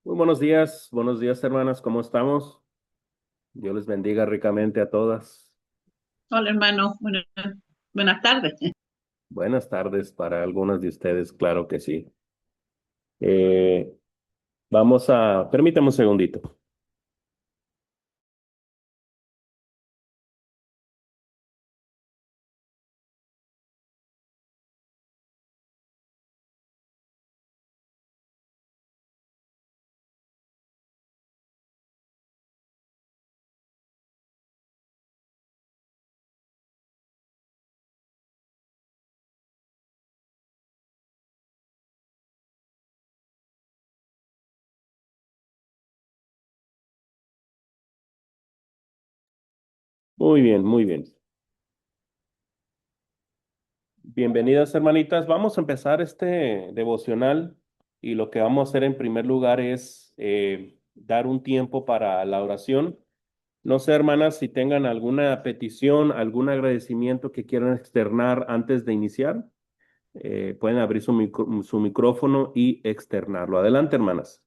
Muy buenos días hermanas, ¿cómo estamos? Dios les bendiga ricamente a todas. Hola hermano, buenas tardes. Buenas tardes para algunas de ustedes, claro que sí. Eh, permítame un segundito. Muy bien, muy bien. Bienvenidas hermanitas. Vamos a empezar este devocional y lo que vamos a hacer en primer lugar es dar un tiempo para la oración. No sé, hermanas, si tengan alguna petición, algún agradecimiento que quieran externar antes de iniciar. Pueden abrir su micrófono y externarlo. Adelante, hermanas.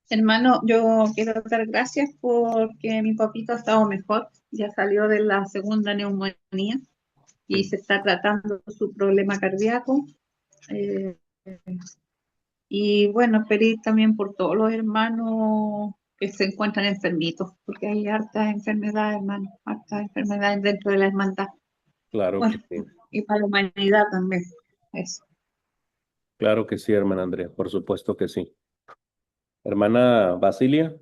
Hermano, yo quiero dar gracias porque mi papito ha estado mejor, ya salió de la segunda neumonía y se está tratando su problema cardíaco. Eh, y bueno, pedir también por todos los hermanos que se encuentran enfermitos, porque hay hartas enfermedades, hermano, hartas enfermedades dentro de la hermandad. Claro que Bueno, sí. y para la humanidad también. Eso. Claro que sí, hermana Andrea. Por supuesto que sí. Hermana Basilia,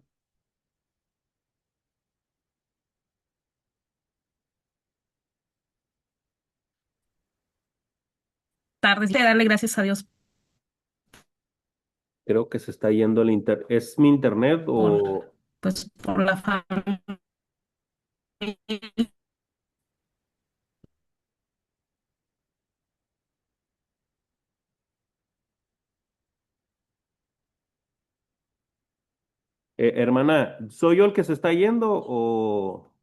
Tardes de darle gracias a Dios creo que se está yendo el internet. ¿Es mi internet por, o pues, por la familia. hermana, soy yo el que se está yendo o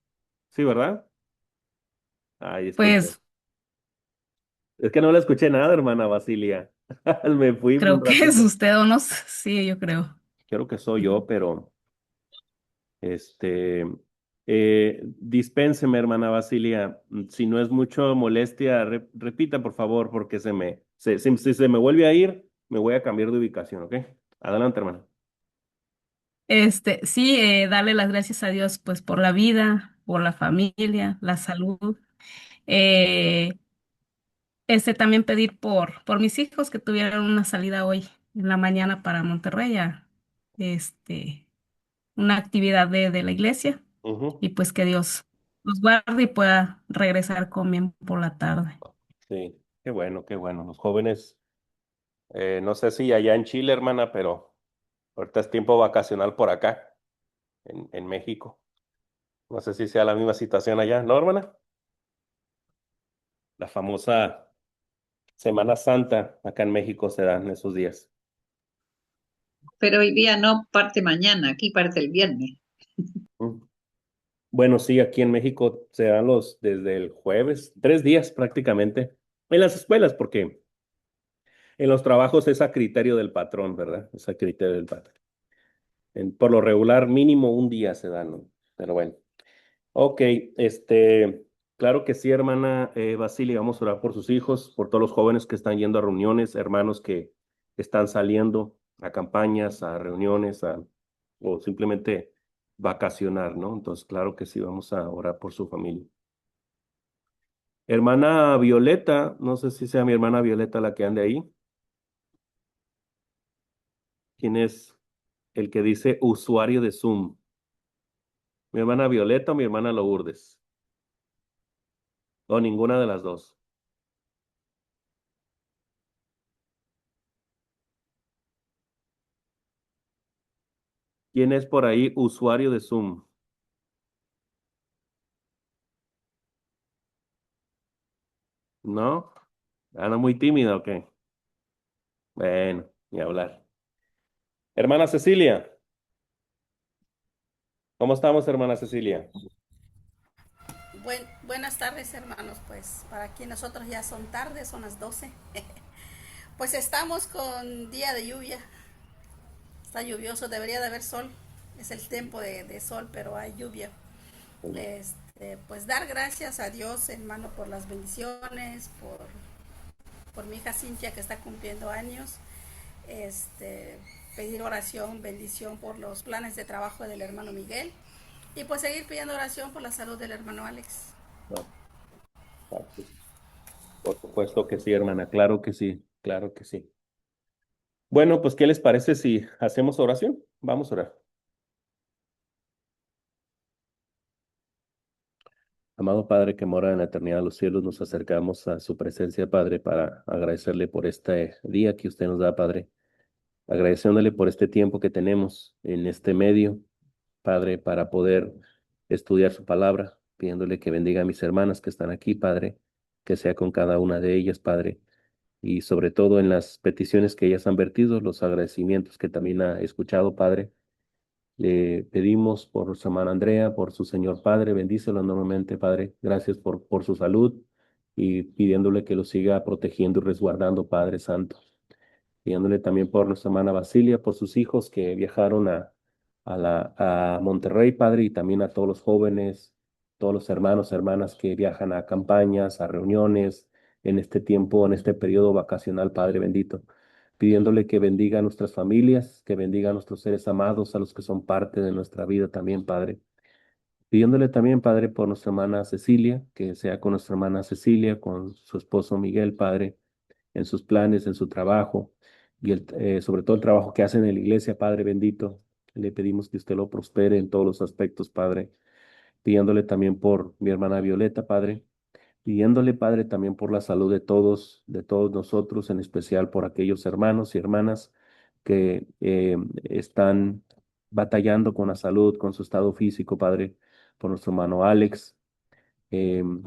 sí, ¿verdad? Ay, disculpe. Pues Es que no le escuché nada, hermana Basilia. Me fui un creo que es ratito. usted o no sé, sí, yo creo. Creo que soy yo, pero Este, dispénseme, hermana Basilia, si no es mucho molestia, repita, por favor, porque si se me vuelve a ir, me voy a cambiar de ubicación, ¿ok? Adelante, hermana. Sí, darle las gracias a Dios pues por la vida, por la familia, la salud. Eh, También pedir por mis hijos que tuvieron una salida hoy en la mañana para Monterrey este, una actividad de la iglesia Ujú. y pues que Dios los guarde y pueda regresar con bien por la tarde. Sí, qué bueno, qué bueno. Los jóvenes, no sé si allá en Chile, hermana, pero ahorita es tiempo vacacional por acá, en México. No sé si sea la misma situación allá, ¿no, hermana? La famosa Semana Santa acá en México se da en esos días. Pero hoy día no parte mañana, aquí parte el viernes. Mm. Bueno, sí, aquí en México se dan desde el jueves, 3 días prácticamente, en las escuelas, porque en los trabajos es a criterio del patrón, ¿verdad? Es a criterio del patrón. Por lo regular, mínimo un día se dan, ¿no? Pero bueno. Ok, claro que sí, hermana Basilia, vamos a orar por sus hijos, por todos los jóvenes que están yendo a reuniones, hermanos que están saliendo a campañas, a reuniones, o simplemente vacacionar, ¿no? Entonces, claro que sí, vamos a orar por su familia. Hermana Violeta, no sé si sea mi hermana Violeta la que ande ahí. ¿Quién es el que dice usuario de Zoom? ¿Mi hermana Violeta o mi hermana Lourdes? O ninguna de las dos. ¿Quién es por ahí usuario de Zoom? ¿No? ¿Anda muy tímida o qué? Bueno, ni hablar. Hermana Cecilia, ¿cómo estamos, hermana Cecilia? Buenas tardes, hermanos. Pues para aquí nosotros ya son tarde, son las 12. Pues estamos con día de lluvia. Está lluvioso, debería de haber sol. Es el tiempo de sol, pero hay lluvia. Pues dar gracias a Dios, hermano, por las bendiciones, por mi hija Cintia que está cumpliendo años. Este, Pedir oración, bendición por los planes de trabajo del hermano Miguel. Y pues seguir pidiendo oración por la salud del hermano Alex. No, por supuesto que sí, hermana, claro que sí, claro que sí. Bueno, pues, ¿qué les parece si hacemos oración? Vamos a orar. Amado Padre que mora en la eternidad de los cielos, nos acercamos a su presencia, Padre, para agradecerle por este día que usted nos da, Padre. Agradeciéndole por este tiempo que tenemos en este medio, Padre, para poder estudiar su palabra, pidiéndole que bendiga a mis hermanas que están aquí, Padre, que sea con cada una de ellas, Padre, y sobre todo en las peticiones que ellas han vertido, los agradecimientos que también ha escuchado, Padre. Le pedimos por nuestra hermana Andrea, por su señor Padre, bendícelo enormemente, Padre. Gracias por su salud y pidiéndole que lo siga protegiendo y resguardando, Padre Santo. Pidiéndole también por nuestra hermana Basilia, por sus hijos que viajaron a Monterrey, Padre, y también a todos los jóvenes, todos los hermanos, hermanas que viajan a campañas, a reuniones, en este tiempo, en este periodo vacacional, Padre bendito. Pidiéndole que bendiga a nuestras familias, que bendiga a nuestros seres amados, a los que son parte de nuestra vida también, Padre. Pidiéndole también, Padre, por nuestra hermana Cecilia, que sea con nuestra hermana Cecilia, con su esposo Miguel, Padre, en sus planes, en su trabajo y sobre todo el trabajo que hacen en la iglesia, Padre bendito. Le pedimos que usted lo prospere en todos los aspectos, Padre. Pidiéndole también por mi hermana Violeta, Padre. Pidiéndole, Padre, también por la salud de todos nosotros, en especial por aquellos hermanos y hermanas que están batallando con la salud, con su estado físico, Padre, por nuestro hermano Alex, em,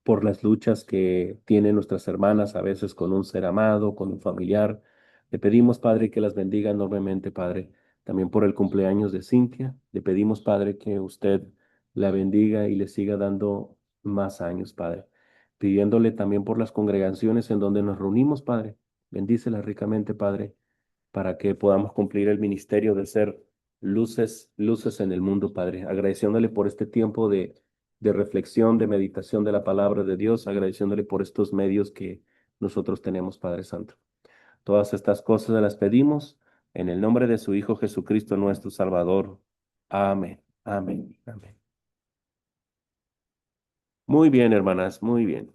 por las luchas que tienen nuestras hermanas a veces con un ser amado, con un familiar. Le pedimos, Padre, que las bendiga enormemente, Padre. También por el cumpleaños de Cintia. Le pedimos, Padre, que usted la bendiga y le siga dando más años, Padre. Pidiéndole también por las congregaciones en donde nos reunimos, Padre. Bendícelas ricamente, Padre, para que podamos cumplir el ministerio de ser luces en el mundo, Padre. Agradeciéndole por este tiempo de reflexión, de meditación de la palabra de Dios, agradeciéndole por estos medios que nosotros tenemos, Padre Santo. Todas estas cosas las pedimos en el nombre de su Hijo Jesucristo, nuestro Salvador. Amén, amén, amén. Muy bien, hermanas, muy bien.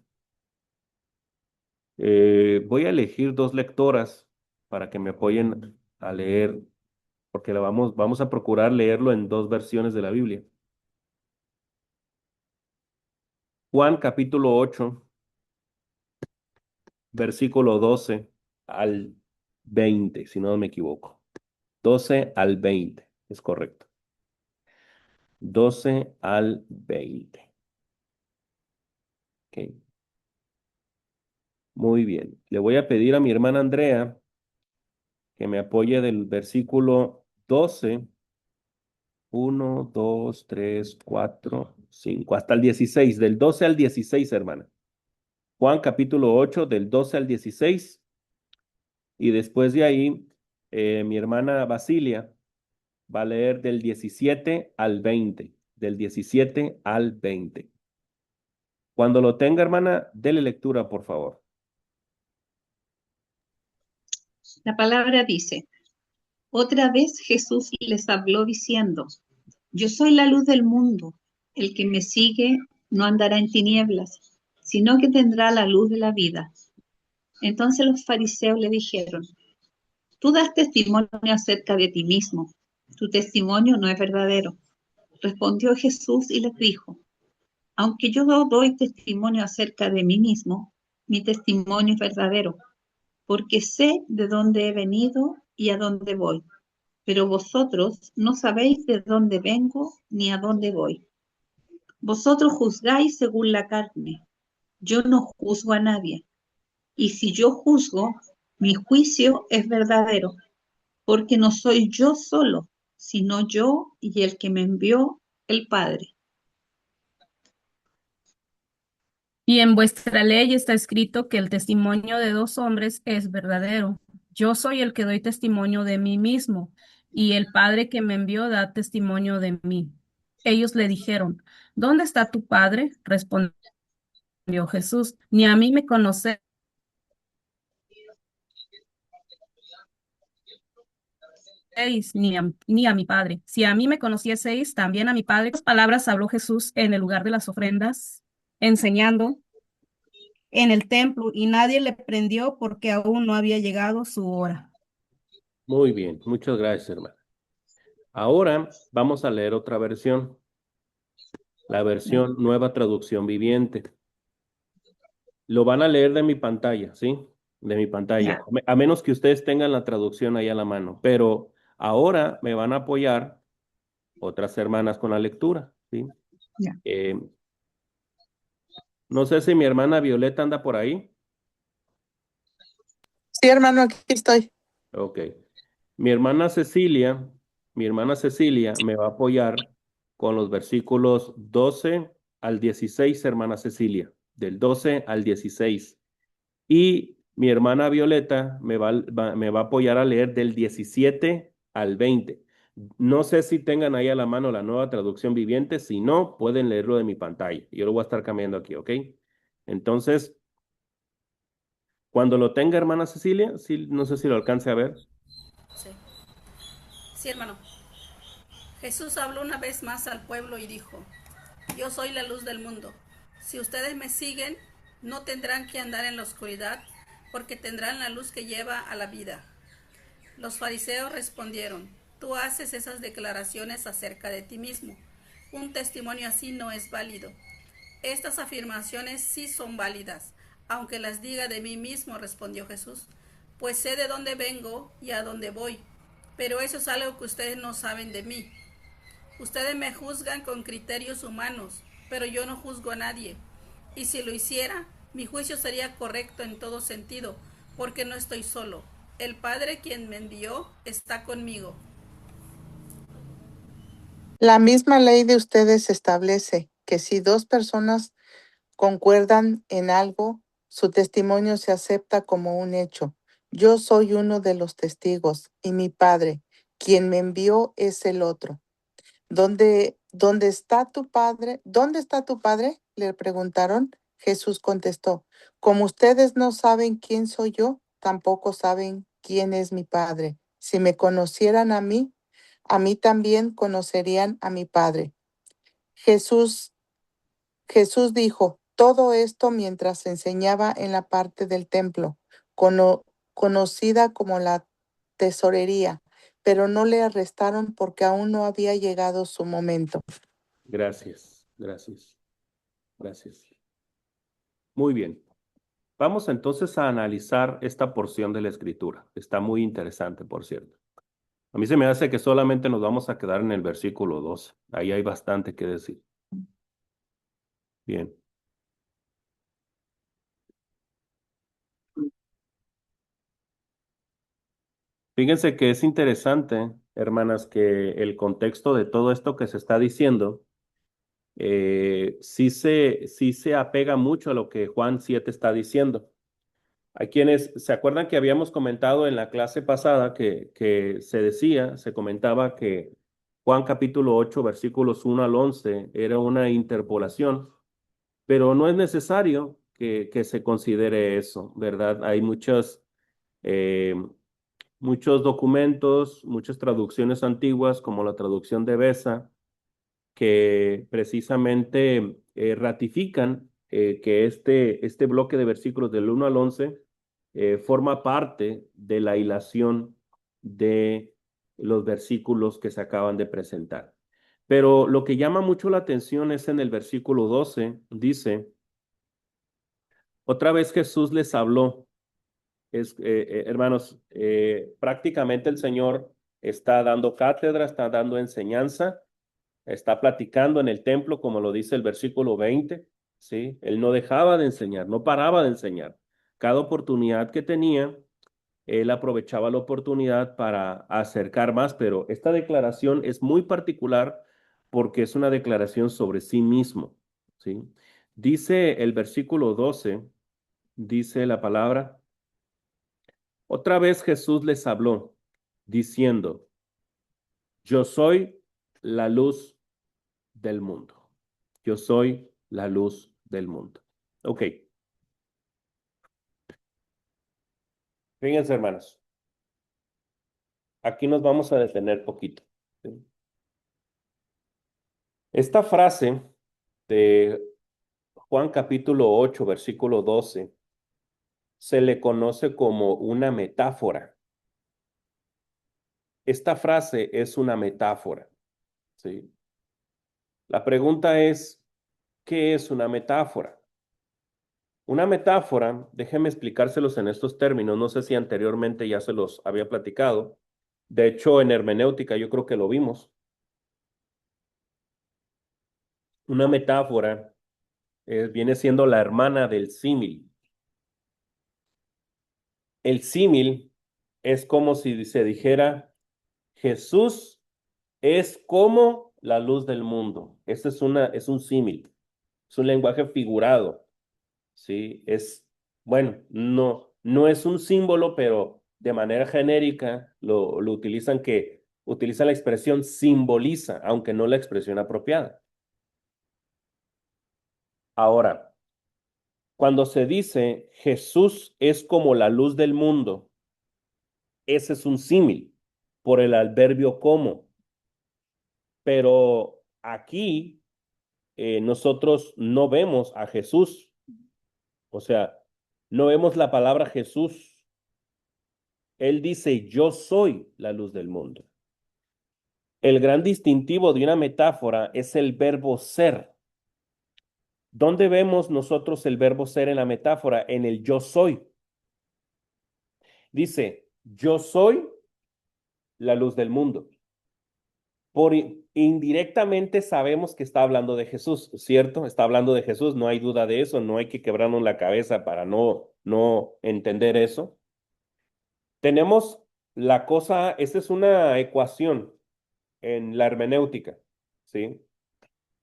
Voy a elegir dos lectoras para que me apoyen a leer, porque vamos a procurar leerlo en dos versiones de la Biblia. Juan capítulo 8, versículo 12 al 20, si no me equivoco. 12 al 20, es correcto. 12 al 20. Ok, muy bien. Le voy a pedir a mi hermana Andrea que me apoye del versículo 12, 1, 2, 3, 4, 5, hasta el 16, del 12 al 16, hermana. Juan capítulo 8, del 12 al 16, y después de ahí, mi hermana Basilia va a leer del 17 al 20, del 17 al 20. Cuando lo tenga, hermana, dele lectura, por favor. La palabra dice, otra vez Jesús les habló diciendo, yo soy la luz del mundo, el que me sigue no andará en tinieblas, sino que tendrá la luz de la vida. Entonces los fariseos le dijeron, tú das testimonio acerca de ti mismo, tu testimonio no es verdadero. Respondió Jesús y les dijo, aunque yo doy testimonio acerca de mí mismo, mi testimonio es verdadero, porque sé de dónde he venido y a dónde voy, pero vosotros no sabéis de dónde vengo ni a dónde voy. Vosotros juzgáis según la carne, yo no juzgo a nadie, y si yo juzgo, mi juicio es verdadero, porque no soy yo solo, sino yo y el que me envió, el Padre. Y en vuestra ley está escrito que el testimonio de dos hombres es verdadero. Yo soy el que doy testimonio de mí mismo, y el Padre que me envió da testimonio de mí. Ellos le dijeron, ¿dónde está tu Padre? Respondió Jesús, ni a mí me conocéis, ni a mi Padre. Si a mí me conocieseis, también a mi Padre. Estas palabras habló Jesús en el lugar de las ofrendas, enseñando en el templo, y nadie le prendió porque aún no había llegado su hora. Muy bien, muchas gracias, hermana. Ahora vamos a leer otra versión, la versión Nueva Traducción Viviente. Lo van a leer de mi pantalla, ¿sí? De mi pantalla, Ya. a menos que ustedes tengan la traducción ahí a la mano, pero ahora me van a apoyar otras hermanas con la lectura, ¿sí? Ya. No sé si mi hermana Violeta anda por ahí. Sí, hermano, aquí estoy. Ok. Mi hermana Cecilia, mi hermana Cecilia me va a apoyar con los versículos 12 al 16, hermana Cecilia, del 12 al 16. Y mi hermana Violeta me va a apoyar a leer del 17 al 20. No sé si tengan ahí a la mano la nueva traducción viviente. Si no, pueden leerlo de mi pantalla. Yo lo voy a estar cambiando aquí, ¿ok? Entonces, cuando lo tenga, hermana Cecilia, sí, no sé si lo alcance a ver. Sí, sí, hermano. Jesús habló una vez más al pueblo y dijo, yo soy la luz del mundo. Si ustedes me siguen, no tendrán que andar en la oscuridad, porque tendrán la luz que lleva a la vida. Los fariseos respondieron, tú haces esas declaraciones acerca de ti mismo. Un testimonio así no es válido. Estas afirmaciones sí son válidas, aunque las diga de mí mismo, respondió Jesús, pues sé de dónde vengo y a dónde voy, pero eso es algo que ustedes no saben de mí. Ustedes me juzgan con criterios humanos, pero yo no juzgo a nadie. Y si lo hiciera, mi juicio sería correcto en todo sentido, porque no estoy solo. El Padre quien me envió está conmigo. La misma ley de ustedes establece que si dos personas concuerdan en algo, su testimonio se acepta como un hecho. Yo soy uno de los testigos y mi Padre, quien me envió, es el otro. ¿Dónde está tu padre? ¿Dónde está tu padre? Le preguntaron. Jesús contestó, como ustedes no saben quién soy yo, tampoco saben quién es mi padre. Si me conocieran a mí también conocerían a mi padre. Jesús, Jesús dijo todo esto mientras enseñaba en la parte del templo, cono- conocida como la tesorería, pero no le arrestaron porque aún no había llegado su momento. Gracias, gracias, gracias. Muy bien. Vamos entonces a analizar esta porción de la escritura. Está muy interesante, por cierto. A mí se me hace que solamente nos vamos a quedar en el versículo 12. Ahí hay bastante que decir. Bien. Fíjense que es interesante, hermanas, que el contexto de todo esto que se está diciendo sí se apega mucho a lo que Juan 7 está diciendo. Hay quienes se acuerdan que habíamos comentado en la clase pasada que se comentaba que Juan capítulo 8, versículos 1 al 11 era una interpolación, pero no es necesario que se considere eso, ¿verdad? Hay eh, muchos documentos, muchas traducciones antiguas, como la traducción de Beza, que precisamente ratifican que este bloque de versículos del 1 al 11 forma parte de la hilación de los versículos que se acaban de presentar. Pero lo que llama mucho la atención es en el versículo 12, dice, otra vez Jesús les habló. Hermanos, prácticamente el Señor está dando cátedra, está dando enseñanza, está platicando en el templo, como lo dice el versículo 20, ¿sí? Él no dejaba de enseñar, no paraba de enseñar. Cada oportunidad que tenía, él aprovechaba la oportunidad para acercar más, pero esta declaración es muy particular porque es una declaración sobre sí mismo, ¿sí? Dice el versículo 12, dice la palabra, Otra vez Jesús les habló, diciendo, yo soy la luz del mundo. Yo soy la luz del mundo. Ok. Fíjense, hermanos. Aquí nos vamos a detener poquito. ¿Sí? Esta frase de Juan capítulo 8, versículo 12, se le conoce como una metáfora. Esta frase es una metáfora, ¿sí? La pregunta es, ¿qué es una metáfora? Una metáfora, déjenme explicárselos en estos términos, no sé si anteriormente ya se los había platicado. De hecho, en hermenéutica yo creo que lo vimos. Una metáfora viene siendo la hermana del símil. El símil es como si se dijera, Jesús es como la luz del mundo. Este es un símil, es un lenguaje figurado, ¿sí? Bueno, no es un símbolo, pero de manera genérica lo utilizan la expresión simboliza, aunque no la expresión apropiada. Ahora, cuando se dice Jesús es como la luz del mundo, ese es un símil por el adverbio como. Pero aquí nosotros no vemos a Jesús, o sea, no vemos la palabra Jesús. Él dice, yo soy la luz del mundo. El gran distintivo de una metáfora es el verbo ser. ¿Dónde vemos nosotros el verbo ser en la metáfora? En el yo soy. Dice, yo soy la luz del mundo. Indirectamente sabemos que está hablando de Jesús, ¿cierto? Está hablando de Jesús, no hay duda de eso, no hay que quebrarnos la cabeza para no entender eso. Tenemos la cosa, esta es una ecuación en la hermenéutica, ¿sí?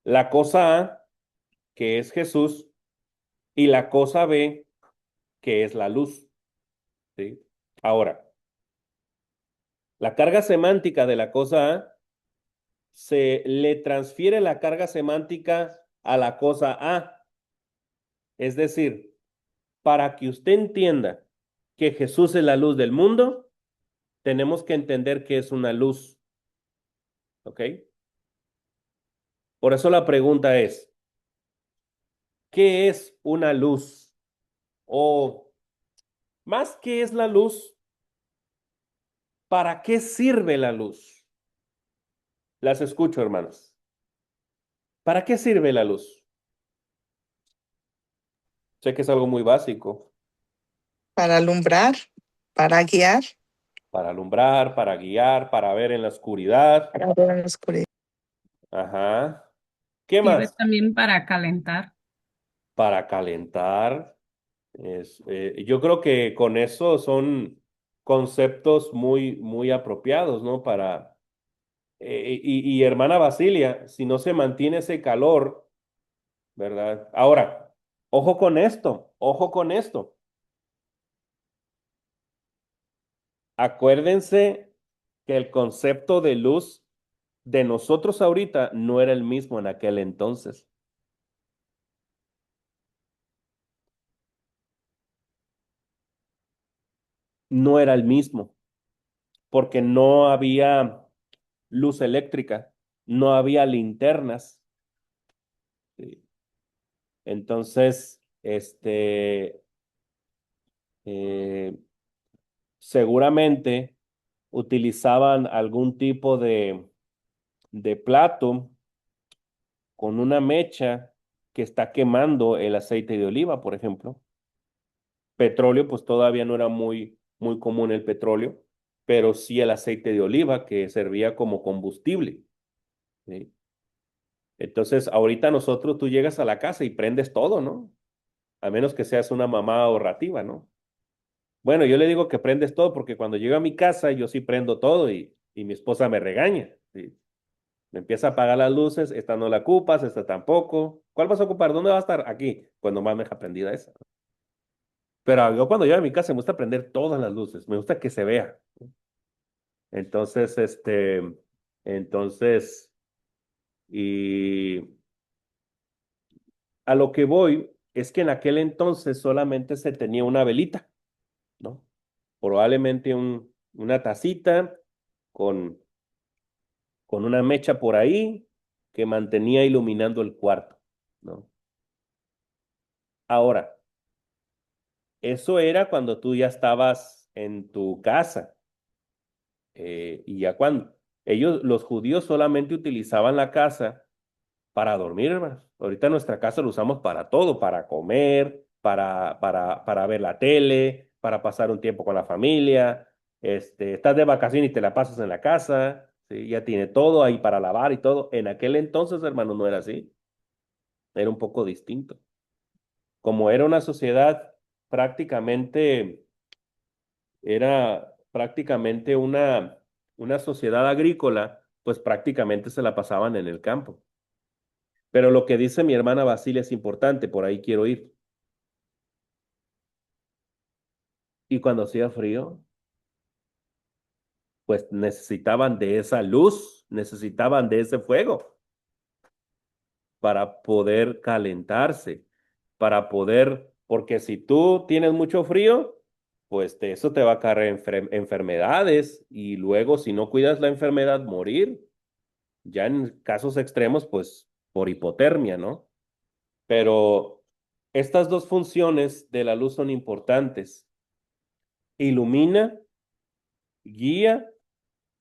La cosa A, que es Jesús, y la cosa B, que es la luz, ¿sí? Ahora, la carga semántica de la cosa A se le transfiere la carga semántica a la cosa A. Es decir, para que usted entienda que Jesús es la luz del mundo, tenemos que entender que es una luz. ¿Ok? Por eso la pregunta es, ¿qué es una luz? O más que es la luz, ¿para qué sirve la luz? Las escucho, hermanos. ¿Para qué sirve la luz? Sé que es algo muy básico. Para alumbrar, para guiar, Para alumbrar, para guiar, para ver en la oscuridad. para ver en la oscuridad. Ajá. ¿Qué Sirve más? también para calentar. Para calentar. Yo creo que con eso son conceptos muy apropiados, ¿no? Y hermana Basilia, si no se mantiene ese calor, ¿verdad? Ahora, ojo con esto, ojo con esto. Acuérdense que el concepto de luz de nosotros ahorita no era el mismo en aquel entonces. No era el mismo, porque no había luz eléctrica, no había linternas. ¿Sí? Entonces, eh, seguramente utilizaban algún tipo de plato con una mecha que está quemando el aceite de oliva, por ejemplo. Petróleo, pues todavía no era muy común el petróleo, pero sí el aceite de oliva que servía como combustible. ¿Sí? Entonces, ahorita tú llegas a la casa y prendes todo, ¿no? A menos que seas una mamá ahorrativa, ¿no? Bueno, yo le digo que prendes todo porque cuando llego a mi casa yo sí prendo todo y mi esposa me regaña. ¿Sí? Me empieza a apagar las luces, esta no la ocupas, esta tampoco. ¿Cuál vas a ocupar? ¿Dónde va a estar? Aquí. Pues nomás me deja prendida esa. Pero yo cuando llego a mi casa me gusta prender todas las luces, me gusta que se vea. Entonces, entonces, y a lo que voy es que en aquel entonces solamente se tenía una velita, ¿no? Probablemente una tacita con, con una mecha por ahí que mantenía iluminando el cuarto, ¿no? Ahora, eso era cuando tú ya estabas en tu casa. Y ya cuando ellos, los judíos solamente utilizaban la casa para dormir, hermanos. Ahorita nuestra casa lo usamos para todo, para comer, para ver la tele, para pasar un tiempo con la familia. Estás de vacaciones y te la pasas en la casa, ¿sí? Ya tiene todo ahí para lavar y todo. En aquel entonces, hermano, no era así. Era un poco distinto. Como era una sociedad prácticamente, era prácticamente una sociedad agrícola, pues prácticamente se la pasaban en el campo. Pero lo que dice mi hermana Basilia es importante, por ahí quiero ir. Y cuando hacía frío, pues necesitaban de esa luz, necesitaban de ese fuego para poder calentarse, para poder, porque si tú tienes mucho frío, pues eso te va a caer enfermedades y luego si no cuidas la enfermedad, morir. Ya en casos extremos, pues por hipotermia, ¿no? Pero estas dos funciones de la luz son importantes. Ilumina, guía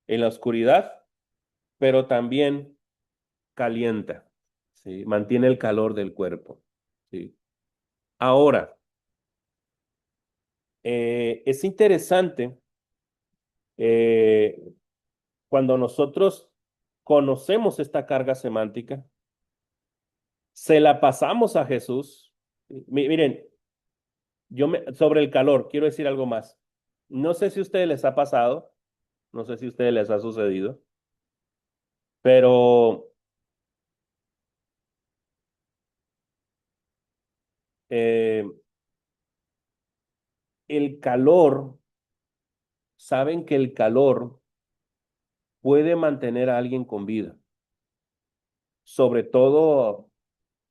en la oscuridad, pero también calienta, ¿sí? Mantiene el calor del cuerpo, ¿sí? Ahora, es interesante eh, cuando nosotros conocemos esta carga semántica, se la pasamos a Jesús. Miren, sobre el calor, quiero decir algo más. No sé si a ustedes les ha pasado, no sé si a ustedes les ha sucedido, pero eh, el calor, saben que el calor puede mantener a alguien con vida, sobre todo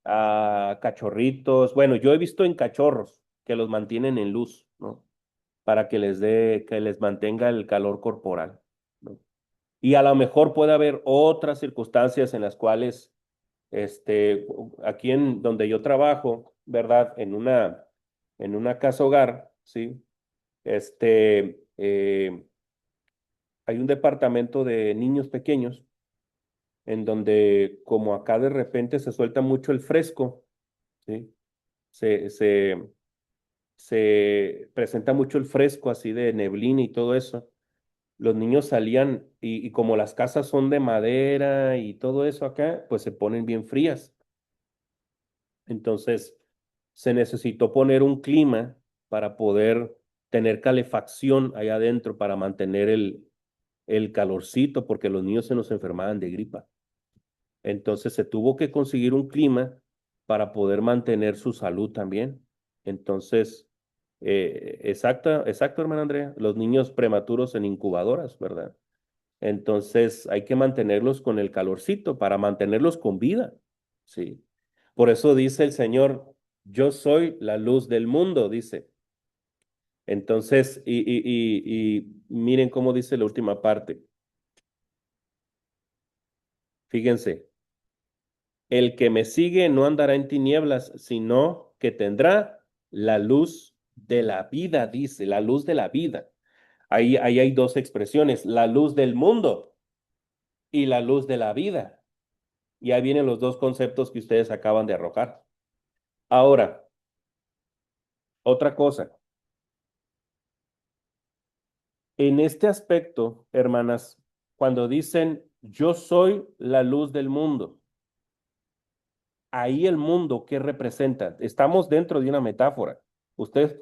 a cachorritos. Bueno, yo he visto en cachorros que los mantienen en luz, ¿no? Para que les mantenga el calor corporal, ¿no? Y a lo mejor puede haber otras circunstancias en las cuales, aquí en donde yo trabajo, ¿verdad? En una casa hogar, ¿sí? Hay un departamento de niños pequeños en donde como acá de repente se suelta mucho el fresco, ¿sí? Se, se, se presenta mucho el fresco así de neblina y todo eso. Los niños salían y como las casas son de madera y todo eso acá, pues se ponen bien frías. Entonces, se necesitó poner un clima para poder tener calefacción allá adentro para mantener el calorcito, porque los niños se nos enfermaban de gripa. Entonces se tuvo que conseguir un clima para poder mantener su salud también. Entonces, exacto, hermana Andrea, los niños prematuros en incubadoras, ¿verdad? Entonces hay que mantenerlos con el calorcito para mantenerlos con vida, ¿sí? Por eso dice el Señor, yo soy la luz del mundo, dice. Entonces, y miren cómo dice la última parte. Fíjense. El que me sigue no andará en tinieblas, sino que tendrá la luz de la vida, dice, la luz de la vida. Ahí hay dos expresiones, la luz del mundo y la luz de la vida. Y ahí vienen los dos conceptos que ustedes acaban de arrojar. Ahora, otra cosa. En este aspecto, hermanas, cuando dicen yo soy la luz del mundo, ahí el mundo, ¿qué representa? Estamos dentro de una metáfora. Usted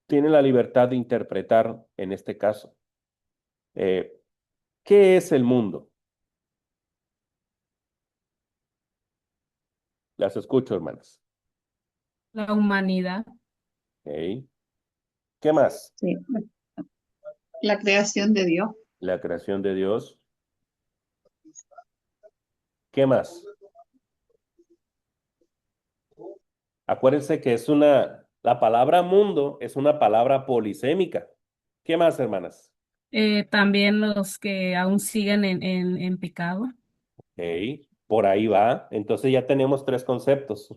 tiene la libertad de interpretar en este caso. Eh, ¿Qué es el mundo? Las escucho, hermanas. La humanidad. ¿Ok? ¿Qué más? Sí, la creación de Dios. La creación de Dios. ¿Qué más? Acuérdense que la palabra mundo es una palabra polisémica. ¿Qué más, hermanas? También los que aún siguen en pecado. Ok, por ahí va. Entonces ya tenemos tres conceptos.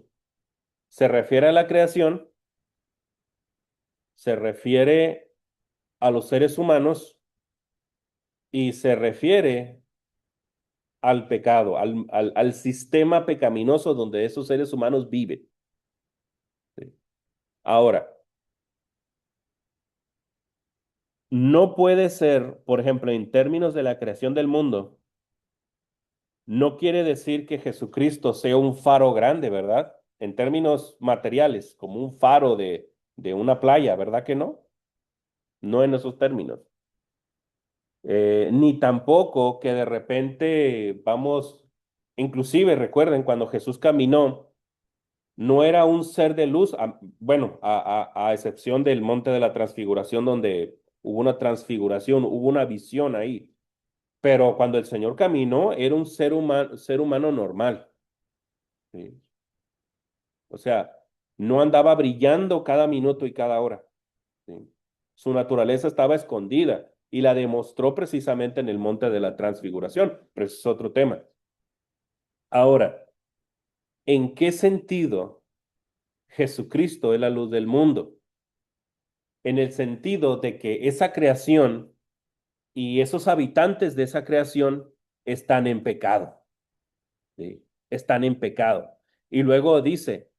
Se refiere a la creación, se refiere a los seres humanos y se refiere al pecado, al sistema pecaminoso donde esos seres humanos viven. ¿Sí? Ahora, no puede ser, por ejemplo, en términos de la creación del mundo, no quiere decir que Jesucristo sea un faro grande, ¿verdad? En términos materiales, como un faro de una playa, ¿verdad que no? No en esos términos. Ni tampoco que de repente vamos, inclusive recuerden cuando Jesús caminó, no era un ser de luz, bueno, a excepción del monte de la transfiguración donde hubo una transfiguración, hubo una visión ahí, pero cuando el Señor caminó era un ser humano normal, ¿sí? O sea, no andaba brillando cada minuto y cada hora, ¿sí? Su naturaleza estaba escondida y la demostró precisamente en el monte de la transfiguración, pero ese es otro tema. Ahora, ¿en qué sentido Jesucristo es la luz del mundo? En el sentido de que esa creación y esos habitantes de esa creación están en pecado, ¿sí? Están en pecado. Y luego dice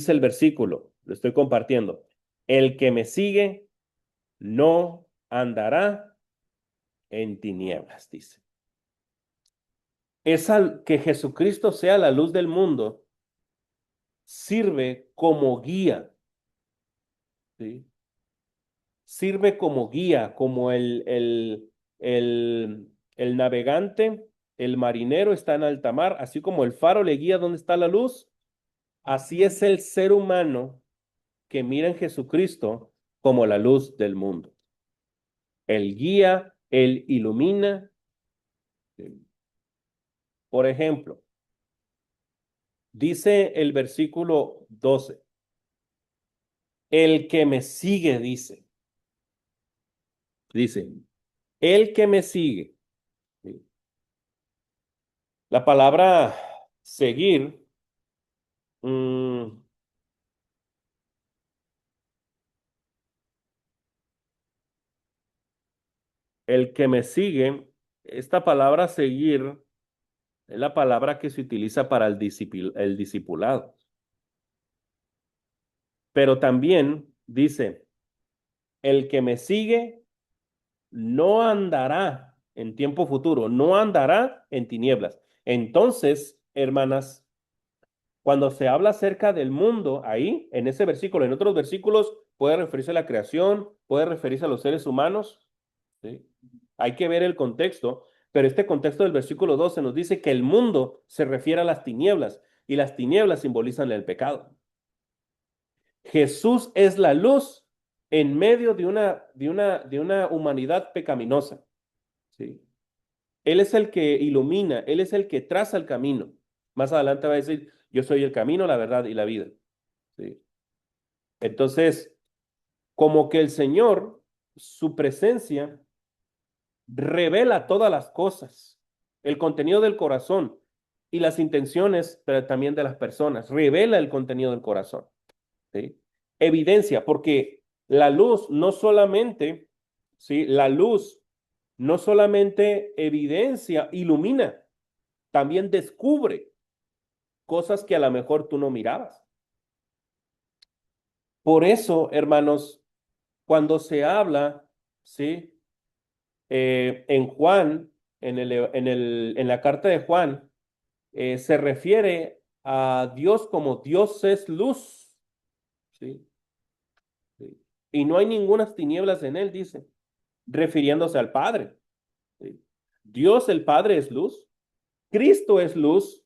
el versículo, lo estoy compartiendo, el que me sigue no andará en tinieblas, dice. Que Jesucristo sea la luz del mundo sirve como guía, ¿sí? Sirve como guía, como el navegante, el marinero está en alta mar, así como el faro le guía dónde está la luz, así es el ser humano que mira en Jesucristo como la luz del mundo. Él guía, él ilumina. Por ejemplo, dice el versículo 12, el que me sigue, dice, el que me sigue. La palabra seguir, el que me sigue, esta palabra seguir es la palabra que se utiliza para el discipulado. Pero también dice, el que me sigue no andará en tiempo futuro, no andará en tinieblas. Entonces, hermanas, cuando se habla acerca del mundo, ahí, en ese versículo, en otros versículos, puede referirse a la creación, puede referirse a los seres humanos, ¿sí? Hay que ver el contexto, pero este contexto del versículo 12 nos dice que el mundo se refiere a las tinieblas y las tinieblas simbolizan el pecado. Jesús es la luz en medio de una humanidad pecaminosa, ¿sí? Él es el que ilumina, Él es el que traza el camino. Más adelante va a decir, yo soy el camino, la verdad y la vida, ¿sí? Entonces, como que el Señor, su presencia, revela todas las cosas, el contenido del corazón y las intenciones, pero también de las personas, revela el contenido del corazón, ¿sí? Evidencia, porque la luz no solamente, ¿sí? La luz no solamente evidencia, ilumina, también descubre cosas que a lo mejor tú no mirabas. Por eso, hermanos, cuando se habla, ¿sí? En Juan, en la carta de Juan, se refiere a Dios como Dios es luz, ¿sí? ¿Sí? Y no hay ninguna tinieblas en él, dice, refiriéndose al Padre, ¿sí? Dios el Padre es luz, Cristo es luz,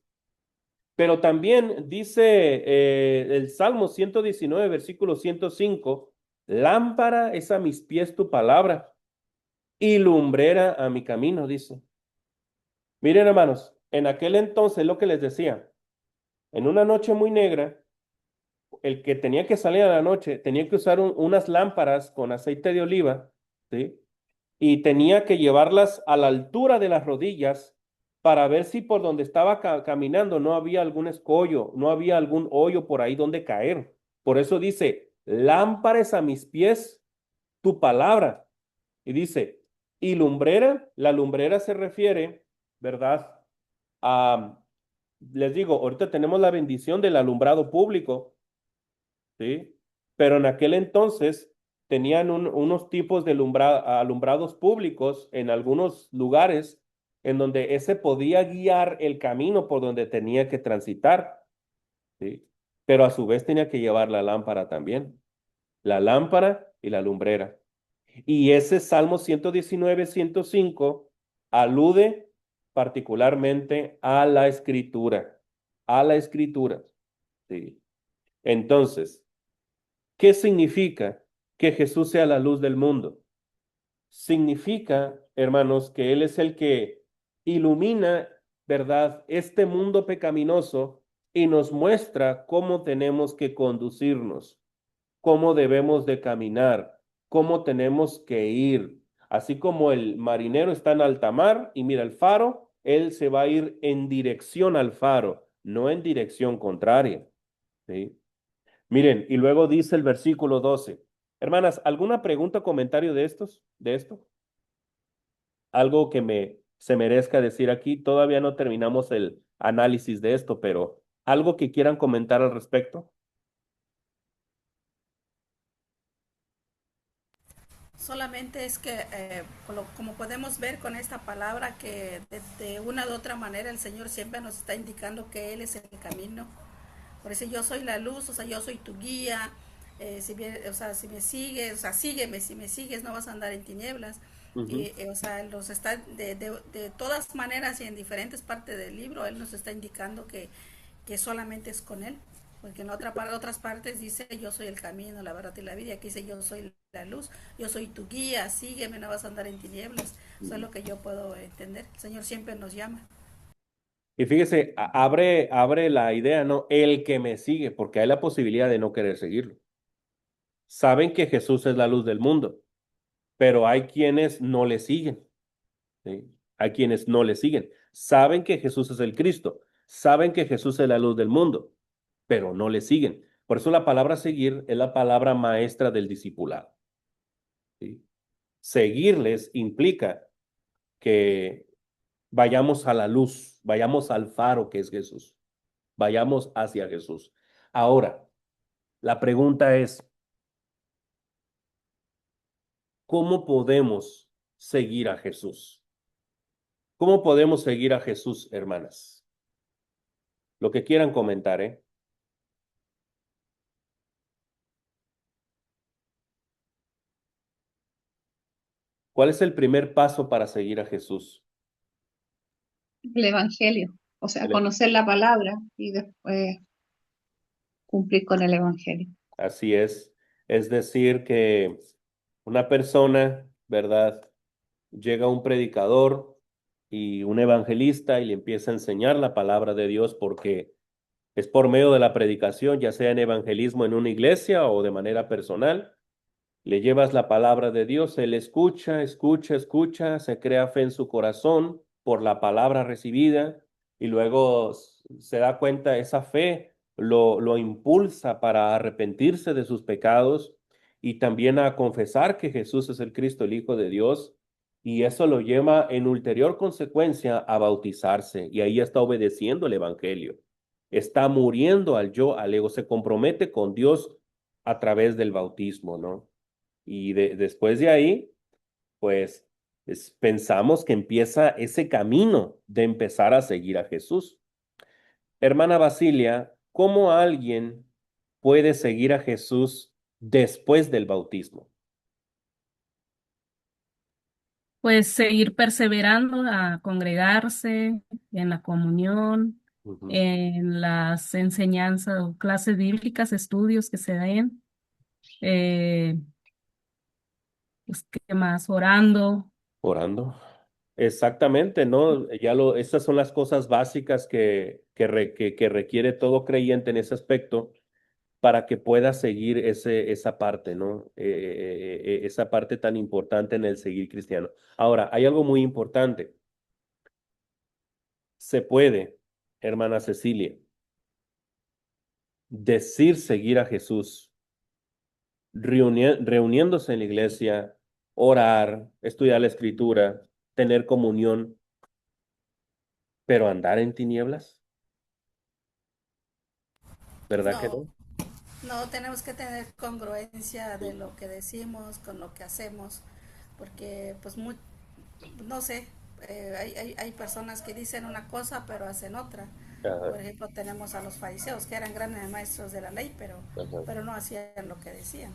Pero también dice el Salmo 119, versículo 105, lámpara es a mis pies tu palabra y lumbrera a mi camino, dice. Miren, hermanos, en aquel entonces lo que les decía, en una noche muy negra, el que tenía que salir a la noche tenía que usar unas lámparas con aceite de oliva, ¿sí? Y tenía que llevarlas a la altura de las rodillas para ver si por donde estaba caminando no había algún escollo, no había algún hoyo por ahí donde caer. Por eso dice, lámparas a mis pies tu palabra. Y dice, y lumbrera, la lumbrera se refiere, ¿verdad? A, les digo, ahorita tenemos la bendición del alumbrado público, ¿sí? Pero en aquel entonces tenían unos tipos de alumbrados públicos en algunos lugares en donde ese podía guiar el camino por donde tenía que transitar, ¿sí? Pero a su vez tenía que llevar la lámpara también, la lámpara y la lumbrera. Y ese Salmo 119, 105 alude particularmente a la escritura, ¿sí? Entonces, ¿qué significa que Jesús sea la luz del mundo? Significa, hermanos, que Él es el que ilumina, ¿verdad?, este mundo pecaminoso y nos muestra cómo tenemos que conducirnos, cómo debemos de caminar, cómo tenemos que ir. Así como el marinero está en alta mar y mira el faro, él se va a ir en dirección al faro, no en dirección contraria, ¿sí? Miren, y luego dice el versículo 12. Hermanas, ¿alguna pregunta o comentario de estos? ¿De esto? Algo que se merezca decir aquí. Todavía no terminamos el análisis de esto, pero algo que quieran comentar al respecto. Solamente es que, como podemos ver con esta palabra, que de una u otra manera el Señor siempre nos está indicando que Él es el camino. Por eso yo soy la luz, o sea, yo soy tu guía. O sea, si me sigues, o sea, sígueme, si me sigues no vas a andar en tinieblas. Ujú. Y, o sea, los está de todas maneras y en diferentes partes del libro, Él nos está indicando que solamente es con Él. Porque en otras partes dice, yo soy el camino, la verdad y la vida. Y aquí dice, yo soy la luz, yo soy tu guía, sígueme, no vas a andar en tinieblas. Eso es lo que yo puedo entender. El Señor siempre nos llama. Y fíjese, abre la idea, ¿no? El que me sigue, porque hay la posibilidad de no querer seguirlo. Saben que Jesús es la luz del mundo, pero hay quienes no le siguen, ¿sí? Hay quienes no le siguen. Saben que Jesús es el Cristo, saben que Jesús es la luz del mundo, pero no le siguen. Por eso la palabra seguir es la palabra maestra del discipulado, ¿sí? Seguirles implica que vayamos a la luz, vayamos al faro que es Jesús, vayamos hacia Jesús. Ahora, la pregunta es, ¿cómo podemos seguir a Jesús? ¿Cómo podemos seguir a Jesús, hermanas? Lo que quieran comentar, ¿eh? ¿Cuál es el primer paso para seguir a Jesús? El Evangelio, o sea, El- conocer la palabra y después cumplir con el Evangelio. Así es. Es decir, que una persona, ¿verdad? Llega un predicador y un evangelista y le empieza a enseñar la palabra de Dios porque es por medio de la predicación, ya sea en evangelismo en una iglesia o de manera personal. Le llevas la palabra de Dios, él escucha, escucha, escucha, se crea fe en su corazón por la palabra recibida y luego se da cuenta, esa fe lo impulsa para arrepentirse de sus pecados y también a confesar que Jesús es el Cristo, el Hijo de Dios, y eso lo lleva en ulterior consecuencia a bautizarse y ahí está obedeciendo el Evangelio. Está muriendo al yo, al ego, se compromete con Dios a través del bautismo, ¿no? Y después de ahí, pues pensamos que empieza ese camino de empezar a seguir a Jesús. Hermana Basilia, ¿cómo alguien puede seguir a Jesús después del bautismo? Pues seguir perseverando a congregarse en la comunión, Ujú. en las enseñanzas o clases bíblicas, estudios que se den, eh, pues, ¿qué más? Orando. Orando. Exactamente, ¿no? Estas son las cosas básicas que requiere todo creyente en ese aspecto para que pueda seguir esa parte, ¿no? Esa parte tan importante en el seguir cristiano. Ahora, hay algo muy importante. Se puede, hermana Cecilia, decir seguir a Jesús, reuniéndose en la iglesia, orar, estudiar la escritura, tener comunión, pero andar en tinieblas, ¿verdad que No, no? no tenemos que tener congruencia de lo que decimos con lo que hacemos, porque pues no sé, hay personas que dicen una cosa pero hacen otra. Ajá, Por ejemplo, tenemos a los fariseos que eran grandes maestros de la ley, ajá. pero no hacían lo que decían.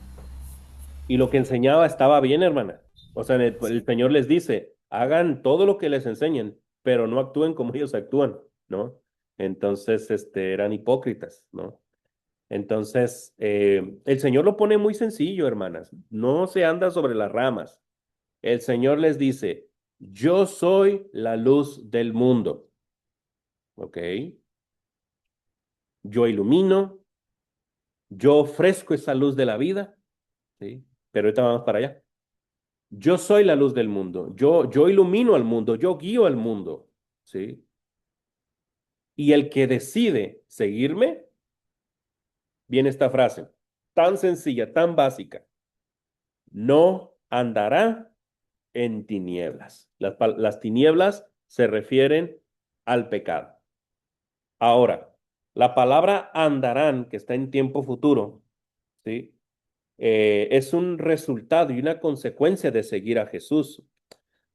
Y lo que enseñaba estaba bien, hermana. O sea, el Sí, Señor les dice, hagan todo lo que les enseñen, pero no actúen como ellos actúan, ¿no? Entonces, eran hipócritas, ¿no? Entonces, el Señor lo pone muy sencillo, hermanas. No se anda sobre las ramas. El Señor les dice, yo soy la luz del mundo, ¿ok? Yo ilumino, yo ofrezco esa luz de la vida, ¿sí? Pero ahorita vamos para allá. Yo soy la luz del mundo, yo ilumino al mundo, yo guío al mundo, ¿sí? Y el que decide seguirme, viene esta frase, tan sencilla, tan básica, no andará en tinieblas. Las tinieblas se refieren al pecado. Ahora, la palabra andarán, que está en tiempo futuro, ¿sí? Es un resultado y una consecuencia de seguir a Jesús.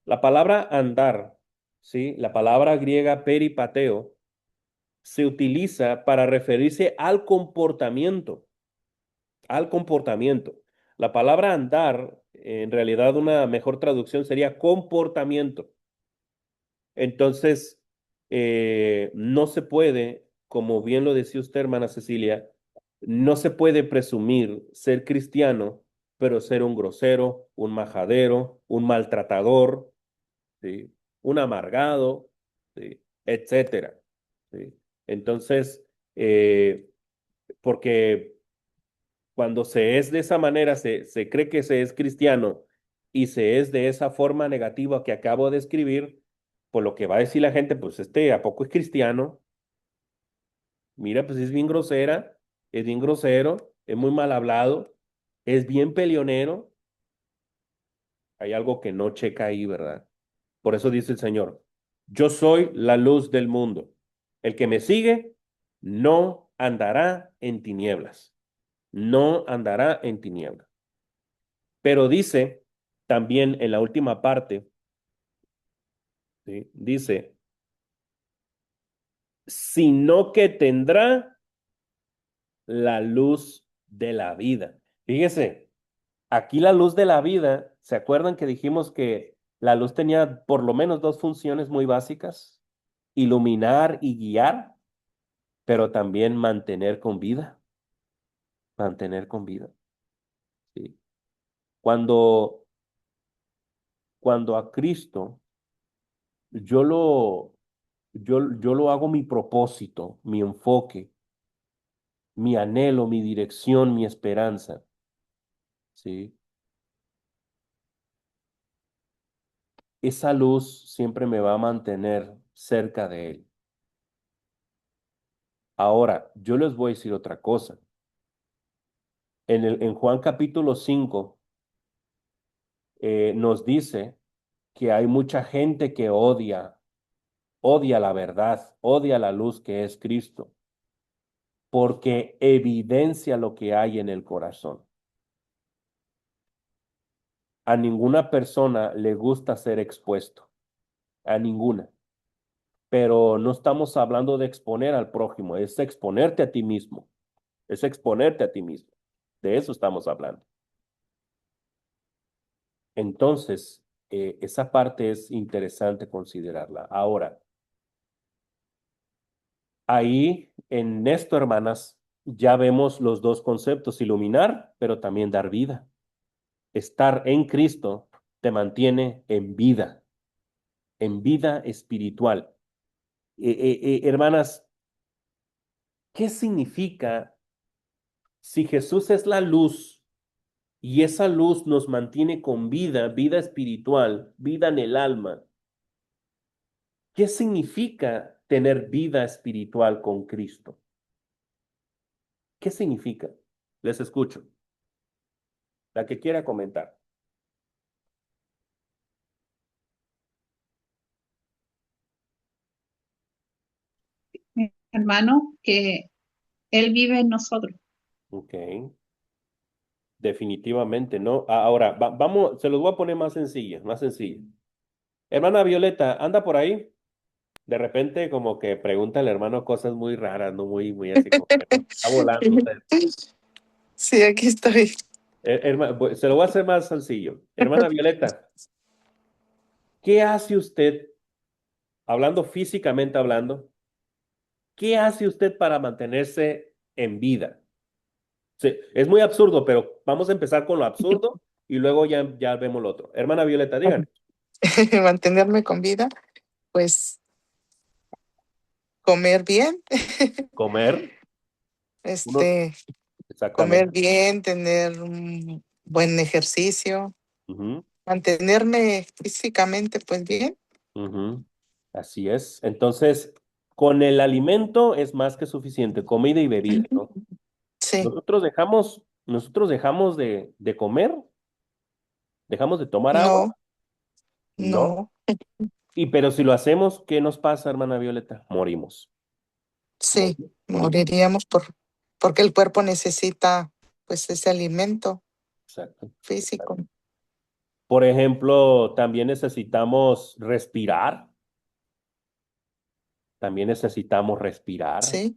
La palabra andar, ¿sí? La palabra griega peripateo se utiliza para referirse al comportamiento, al comportamiento. La palabra andar, en realidad una mejor traducción sería comportamiento. Entonces, no se puede, como bien lo decía usted, hermana Cecilia, no se puede presumir ser cristiano, pero ser un grosero, un majadero, un maltratador, ¿sí? Un amargado, ¿sí? Etcétera, ¿sí? Entonces, porque cuando se es de esa manera, se cree que se es cristiano y se es de esa forma negativa que acabo de escribir, pues lo que va a decir la gente, pues ¿a poco es cristiano? Mira, pues es bien grosera, es bien grosero, es muy mal hablado, es bien peleonero. Hay algo que no checa ahí, ¿verdad? Por eso dice el Señor, yo soy la luz del mundo. El que me sigue no andará en tinieblas, no andará en tinieblas. Pero dice también en la última parte, ¿sí? Dice, sino que tendrá la luz de la vida. Fíjese, aquí la luz de la vida, ¿se acuerdan que dijimos que la luz tenía por lo menos dos funciones muy básicas? Iluminar y guiar, pero también mantener con vida, ¿sí? Cuando, cuando a Cristo yo yo lo hago mi propósito, mi enfoque, mi anhelo, mi dirección, mi esperanza, ¿sí? Esa luz siempre me va a mantener cerca de Él. Ahora, yo les voy a decir otra cosa. En Juan capítulo 5 nos dice que hay mucha gente que odia la verdad, odia la luz que es Cristo, porque evidencia lo que hay en el corazón. A ninguna persona le gusta ser expuesto, a ninguna. Pero no estamos hablando de exponer al prójimo, es exponerte a ti mismo, es exponerte a ti mismo. De eso estamos hablando. Entonces, esa parte es interesante considerarla. Ahora, Ahí en esto, hermanas, ya vemos los dos conceptos, iluminar, pero también dar vida. Estar en Cristo te mantiene en vida espiritual. Hermanas, ¿qué significa si Jesús es la luz y esa luz nos mantiene con vida, vida espiritual, vida en el alma? ¿Qué significa tener vida espiritual con Cristo? ¿Qué significa? Les escucho. La que quiera comentar. Mi hermano, que Él vive en nosotros. Ok. Definitivamente, ¿no? Ahora, vamos, se los voy a poner más sencilla, más sencilla. Hermana Violeta, ¿anda por ahí? De repente como que pregunta al hermano cosas muy raras, no muy así como que ¿no? Está volando. O sea, Sí, aquí estoy. se lo voy a hacer más sencillo. Hermana Violeta, ¿qué hace usted, hablando físicamente hablando, qué hace usted para mantenerse en vida? Sí, es muy absurdo, pero vamos a empezar con lo absurdo y luego ya vemos lo otro. Hermana Violeta, díganme. Mantenerme con vida, pues comer bien, Comer, uno, este, comer exactamente. bien, tener un buen ejercicio, Ujú, mantenerme físicamente pues bien. ujú. Así es. Entonces, con el alimento es más que suficiente, comida y bebida, Ujú. ¿no? Sí, Nosotros dejamos de comer, dejamos de tomar agua, no, ¿no? no, Pero si lo hacemos, ¿qué nos pasa, hermana Violeta? Morimos. sí, Morimos. moriríamos porque el cuerpo necesita pues ese alimento Exacto. físico. Exacto. Por ejemplo, también necesitamos respirar. También necesitamos respirar. Sí,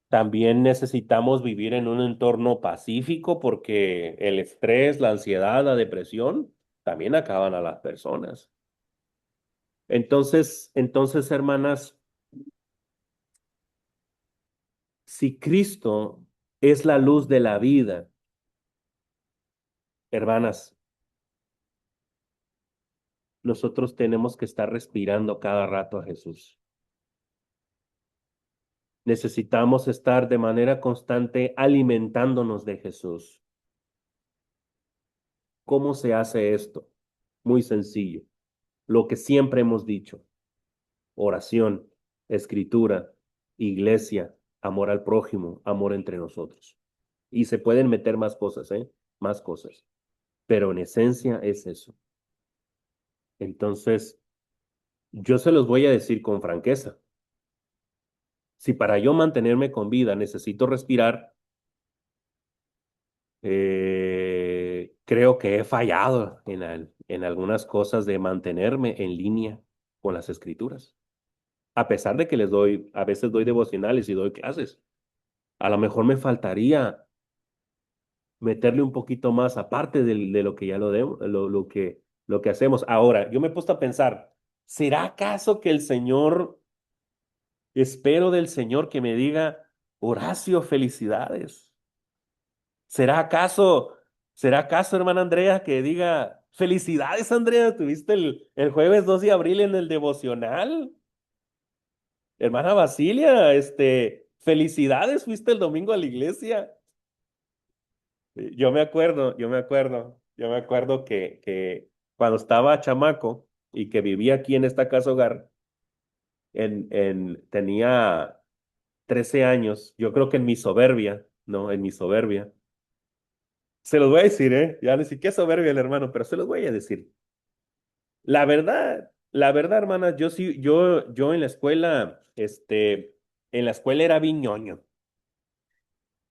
También necesitamos vivir en un entorno pacífico porque el estrés, la ansiedad, la depresión también acaban a las personas. Entonces, hermanas, si Cristo es la luz de la vida, hermanas, nosotros tenemos que estar respirando cada rato a Jesús. Necesitamos estar de manera constante alimentándonos de Jesús. ¿Cómo se hace esto? Muy sencillo. Lo que siempre hemos dicho: oración, escritura, iglesia, amor al prójimo, amor entre nosotros. Y se pueden meter más cosas, ¿eh? Más cosas. Pero en esencia es eso. Entonces, yo se los voy a decir con franqueza. Si para yo mantenerme con vida necesito respirar, creo que he fallado en algunas cosas de mantenerme en línea con las escrituras. A pesar de que a veces doy devocionales y doy clases. A lo mejor me faltaría meterle un poquito más, aparte de lo que ya lo que hacemos. Ahora, yo me he puesto a pensar, ¿será acaso que espero del Señor que me diga: Horacio, felicidades? ¿Será acaso, ¿será acaso, hermana Andrea, que diga: felicidades, Andrea, tuviste el jueves 2 de abril en el devocional? Hermana Basilia, felicidades, fuiste el domingo a la iglesia. Yo me acuerdo que cuando estaba chamaco y que vivía aquí en esta casa hogar, tenía 13 años, yo creo que en mi soberbia, ¿no? En mi soberbia. Se los voy a decir, ¿eh? Ya ni siquiera soberbia el hermano, pero se los voy a decir. La verdad, hermana, yo sí, yo en la escuela era bien ñoño.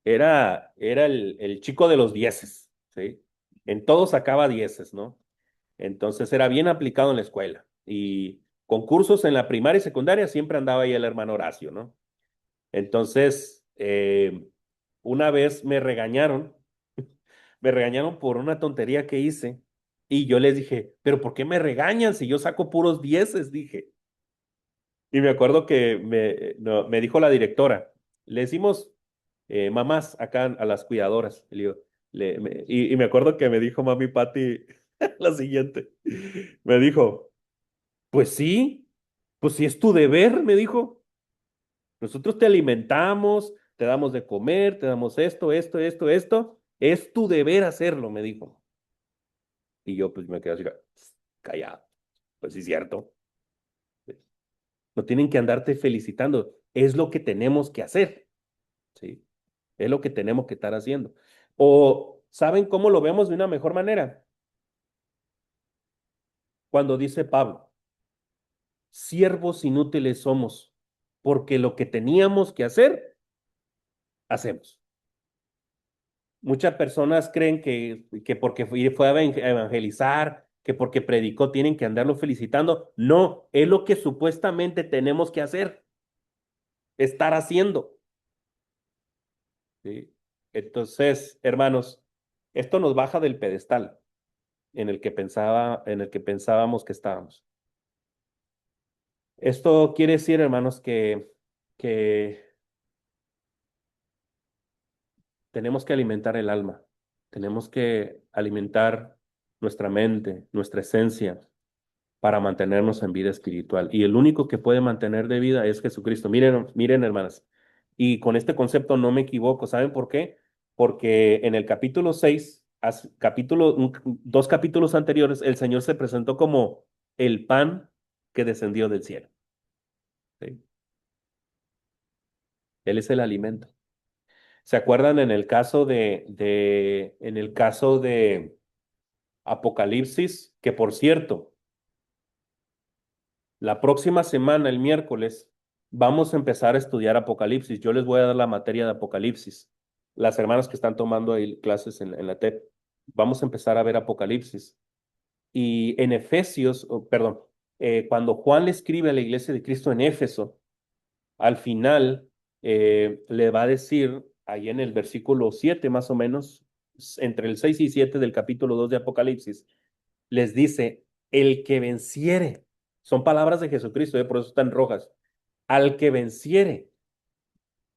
Era el chico de los dieces, ¿sí? En todo sacaba dieces, ¿no? Entonces era bien aplicado en la escuela. Y concursos en la primaria y secundaria siempre andaba ahí el hermano Horacio, ¿no? Entonces, una vez me regañaron por una tontería que hice. Y yo les dije: ¿pero por qué me regañan si yo saco puros dieces? Dije. Y me acuerdo que me dijo la directora, le decimos mamás acá a las cuidadoras. Y, le digo, y me acuerdo que me dijo mami Patti la siguiente. Me dijo, pues sí es tu deber, me dijo. Nosotros te alimentamos, te damos de comer, te damos esto, esto, esto, esto. Es tu deber hacerlo, me dijo. Y yo pues me quedé así, callado. Pues sí, es cierto. No tienen que andarte felicitando. Es lo que tenemos que hacer, ¿sí? Es lo que tenemos que estar haciendo. O, ¿saben cómo lo vemos de una mejor manera? Cuando dice Pablo, siervos inútiles somos, porque lo que teníamos que hacer, hacemos. Muchas personas creen que porque fue a evangelizar, que porque predicó, tienen que andarlo felicitando. No, es lo que supuestamente tenemos que hacer, estar haciendo. ¿Sí? Entonces, hermanos, esto nos baja del pedestal en el que pensábamos que estábamos. Esto quiere decir, hermanos, que tenemos que alimentar el alma, tenemos que alimentar nuestra mente, nuestra esencia, para mantenernos en vida espiritual. Y el único que puede mantener de vida es Jesucristo. Miren, miren, hermanas, y con este concepto no me equivoco. ¿Saben por qué? Porque en el capítulo 6, dos capítulos anteriores, el Señor se presentó como el pan que descendió del cielo. ¿Sí? Él es el alimento. ¿Se acuerdan en el caso de Apocalipsis? Que por cierto, la próxima semana, el miércoles, vamos a empezar a estudiar Apocalipsis. Yo les voy a dar la materia de Apocalipsis. Las hermanas que están tomando ahí clases en la TEP, vamos a empezar a ver Apocalipsis. Y en Efesios, perdón, cuando Juan le escribe a la iglesia de Cristo en Éfeso, al final le va a decir, ahí en el versículo 7 más o menos, entre el 6 y 7 del capítulo 2 de Apocalipsis, les dice, el que venciere, son palabras de Jesucristo, por eso están rojas, al que venciere,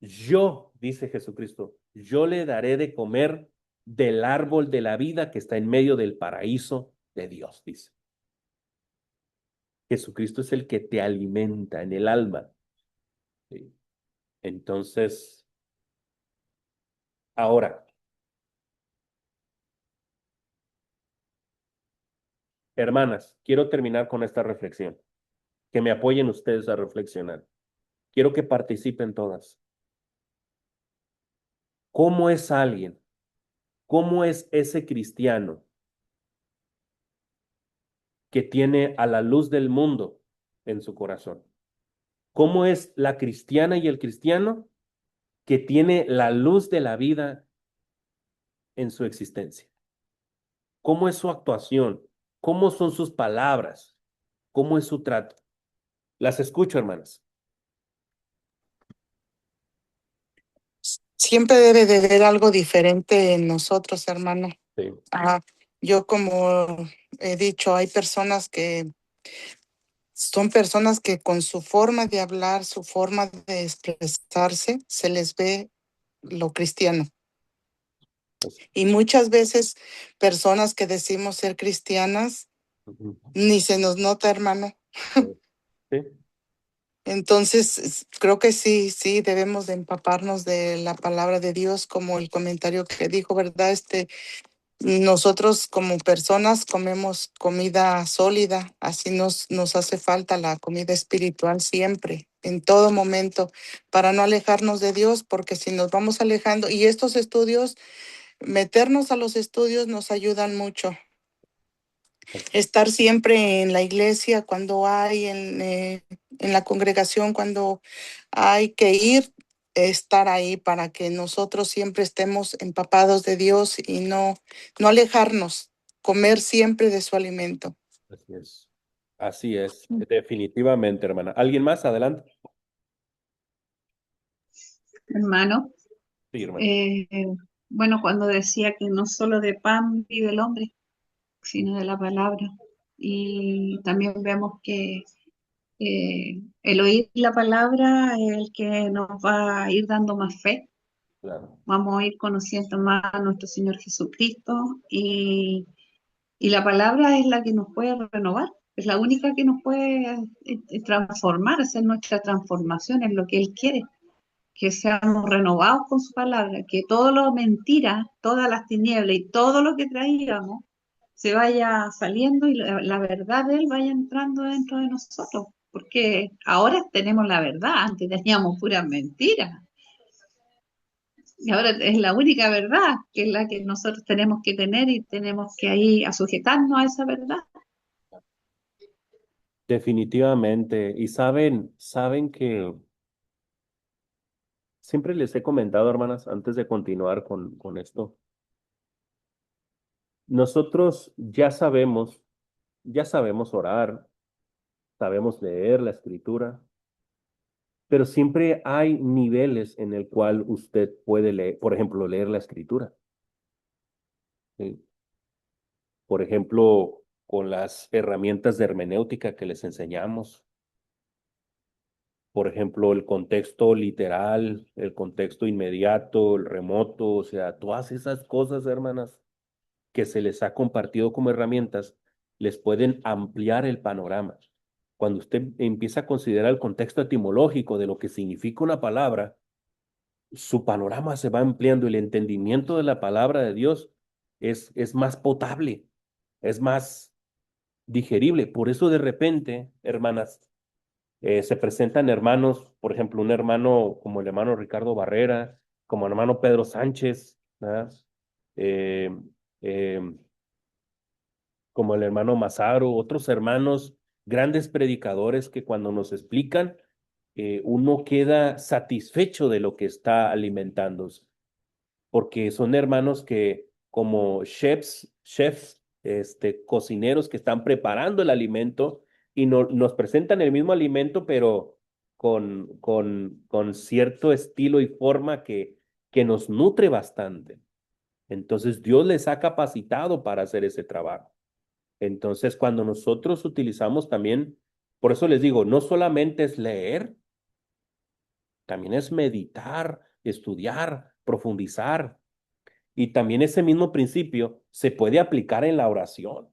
yo, dice Jesucristo, yo le daré de comer del árbol de la vida que está en medio del paraíso de Dios, dice. Jesucristo es el que te alimenta en el alma. ¿Sí? Entonces, ahora, hermanas, quiero terminar con esta reflexión, que me apoyen ustedes a reflexionar. Quiero que participen todas. ¿Cómo es alguien? ¿Cómo es ese cristiano que tiene a la luz del mundo en su corazón? ¿Cómo es la cristiana y el cristiano que tiene la luz de la vida en su existencia? ¿Cómo es su actuación? ¿Cómo son sus palabras? ¿Cómo es su trato? Las escucho, hermanas. Siempre debe de haber algo diferente en nosotros, hermano. Sí. Ah, yo como he dicho, hay personas que son personas que con su forma de hablar, su forma de expresarse, se les ve lo cristiano. Y muchas veces personas que decimos ser cristianas, ni se nos nota, hermano. Sí. Entonces, creo que sí, sí, debemos de empaparnos de la palabra de Dios, como el comentario que dijo, ¿verdad? Nosotros como personas comemos comida sólida, así nos hace falta la comida espiritual siempre, en todo momento, para no alejarnos de Dios, porque si nos vamos alejando, y estos estudios, meternos a los estudios nos ayudan mucho. Estar siempre en la iglesia cuando hay, en la congregación cuando hay que ir, estar ahí para que nosotros siempre estemos empapados de Dios y no alejarnos, comer siempre de su alimento. Así es. Así es, definitivamente, hermana. ¿Alguien más? Adelante. Hermano, Sí, hermana. bueno, cuando decía que no solo de pan vive el hombre, sino de la palabra. Y también vemos que El oír la palabra es el que nos va a ir dando más fe. Claro. Vamos a ir conociendo más a nuestro Señor Jesucristo y la palabra es la que nos puede renovar, es la única que nos puede transformar, hacer nuestra transformación en lo que Él quiere, que seamos renovados con su palabra, que todo lo mentira, todas las tinieblas y todo lo que traíamos se vaya saliendo y la verdad de Él vaya entrando dentro de nosotros, porque ahora tenemos la verdad, antes teníamos puras mentiras. Y ahora es la única verdad, que es la que nosotros tenemos que tener y tenemos que ahí a sujetarnos a esa verdad. Definitivamente. Y saben que siempre les he comentado, hermanas, antes de continuar con esto, nosotros ya sabemos orar, sabemos leer la escritura, pero siempre hay niveles en el cual usted puede leer, por ejemplo, leer la escritura. ¿Sí? Por ejemplo, con las herramientas de hermenéutica que les enseñamos. Por ejemplo, el contexto literal, el contexto inmediato, el remoto, o sea, todas esas cosas, hermanas, que se les ha compartido como herramientas, les pueden ampliar el panorama. Cuando usted empieza a considerar el contexto etimológico de lo que significa una palabra, su panorama se va ampliando y el entendimiento de la palabra de Dios es más potable, es más digerible. Por eso de repente, hermanas, se presentan hermanos, por ejemplo, un hermano como el hermano Ricardo Barrera, como el hermano Pedro Sánchez, ¿verdad? Eh, eh, como el hermano Mazaro, otros hermanos, grandes predicadores que cuando nos explican, uno queda satisfecho de lo que está alimentándose, porque son hermanos que como chefs, cocineros que están preparando el alimento y nos presentan el mismo alimento, pero con cierto estilo y forma que nos nutre bastante. Entonces Dios les ha capacitado para hacer ese trabajo. Entonces, cuando nosotros utilizamos también, por eso les digo, no solamente es leer, también es meditar, estudiar, profundizar. Y también ese mismo principio se puede aplicar en la oración.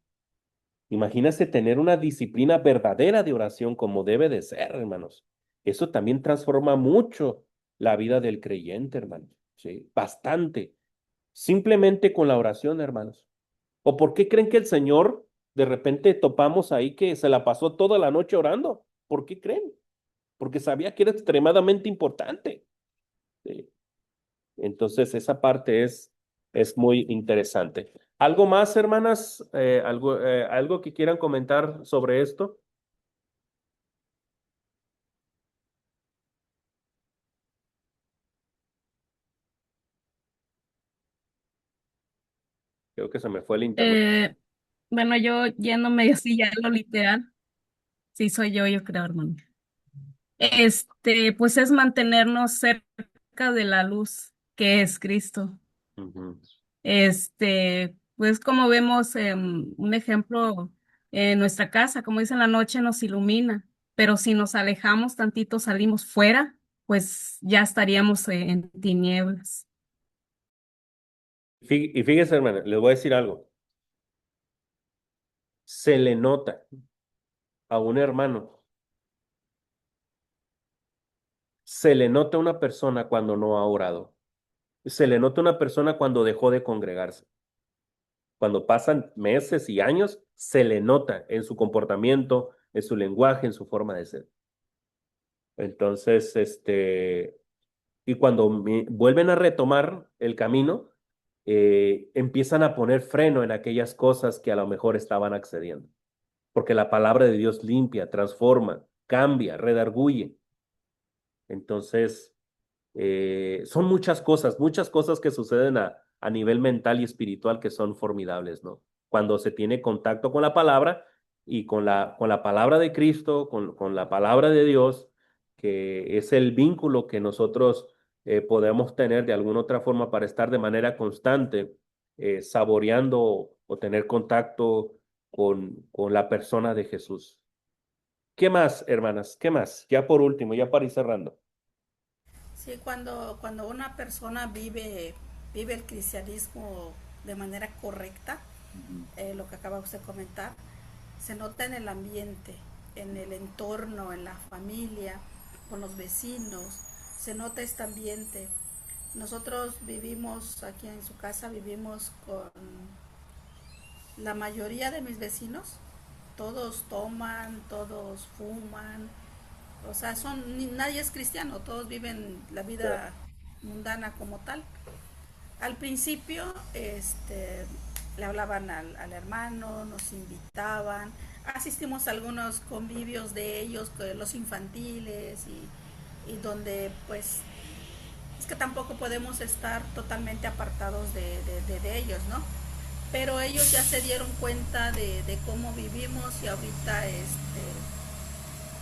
Imagínese tener una disciplina verdadera de oración como debe de ser, hermanos. Eso también transforma mucho la vida del creyente, hermanos. Sí, bastante. Simplemente con la oración, hermanos. ¿O por qué creen que el Señor de repente topamos ahí que se la pasó toda la noche orando? ¿Por qué creen? Porque sabía que era extremadamente importante. Sí. Entonces, esa parte es muy interesante. ¿Algo más, hermanas? ¿Algo que quieran comentar sobre esto? Creo que se me fue el internet. Eh, bueno, yo yéndome así ya a lo literal, sí soy yo creo, hermano. Pues es mantenernos cerca de la luz que es Cristo. Ujú. Pues como vemos un ejemplo en nuestra casa, como dice, en la noche nos ilumina, pero si nos alejamos tantito, salimos fuera, pues ya estaríamos en tinieblas. Y fíjense, hermana, les voy a decir algo. Se le nota a un hermano, se le nota a una persona cuando no ha orado. Se le nota a una persona cuando dejó de congregarse. Cuando pasan meses y años, se le nota en su comportamiento, en su lenguaje, en su forma de ser. Entonces, y cuando vuelven a retomar el camino, empiezan a poner freno en aquellas cosas que a lo mejor estaban accediendo. Porque la palabra de Dios limpia, transforma, cambia, redarguye. Entonces, son muchas cosas que suceden a nivel mental y espiritual que son formidables, ¿no? Cuando se tiene contacto con la palabra y con la palabra de Cristo, con la palabra de Dios, que es el vínculo que nosotros podemos tener de alguna otra forma para estar de manera constante, saboreando o tener contacto con la persona de Jesús. ¿Qué más, hermanas? ¿Qué más? Ya por último, ya para ir cerrando. Sí, cuando una persona vive el cristianismo de manera correcta, lo que acaba usted de comentar, se nota en el ambiente, en el entorno, en la familia, con los vecinos, se nota este ambiente. Nosotros vivimos aquí en su casa, vivimos con la mayoría de mis vecinos, todos toman, todos fuman, o sea, nadie es cristiano, todos viven la vida mundana como tal. Al principio, le hablaban al hermano, nos invitaban, asistimos a algunos convivios de ellos, los infantiles, y donde pues es que tampoco podemos estar totalmente apartados de ellos, ¿no? Pero ellos ya se dieron cuenta de cómo vivimos y ahorita,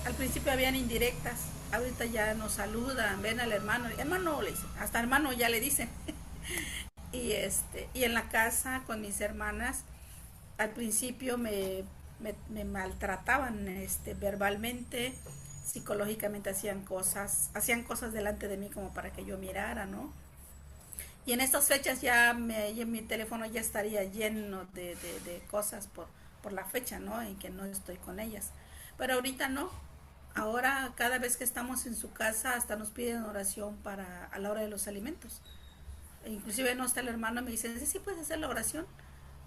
al principio habían indirectas, ahorita ya nos saludan, ven al hermano, hermano le dicen, hasta hermano ya le dicen. Y en la casa con mis hermanas, al principio me maltrataban, verbalmente, psicológicamente hacían cosas delante de mí como para que yo mirara, ¿no? Y en estas fechas mi teléfono ya estaría lleno de cosas por la fecha, ¿no? En que no estoy con ellas. Pero ahorita no. Ahora cada vez que estamos en su casa hasta nos piden oración a la hora de los alimentos. E inclusive no está el hermano y me dicen, sí, sí puedes hacer la oración.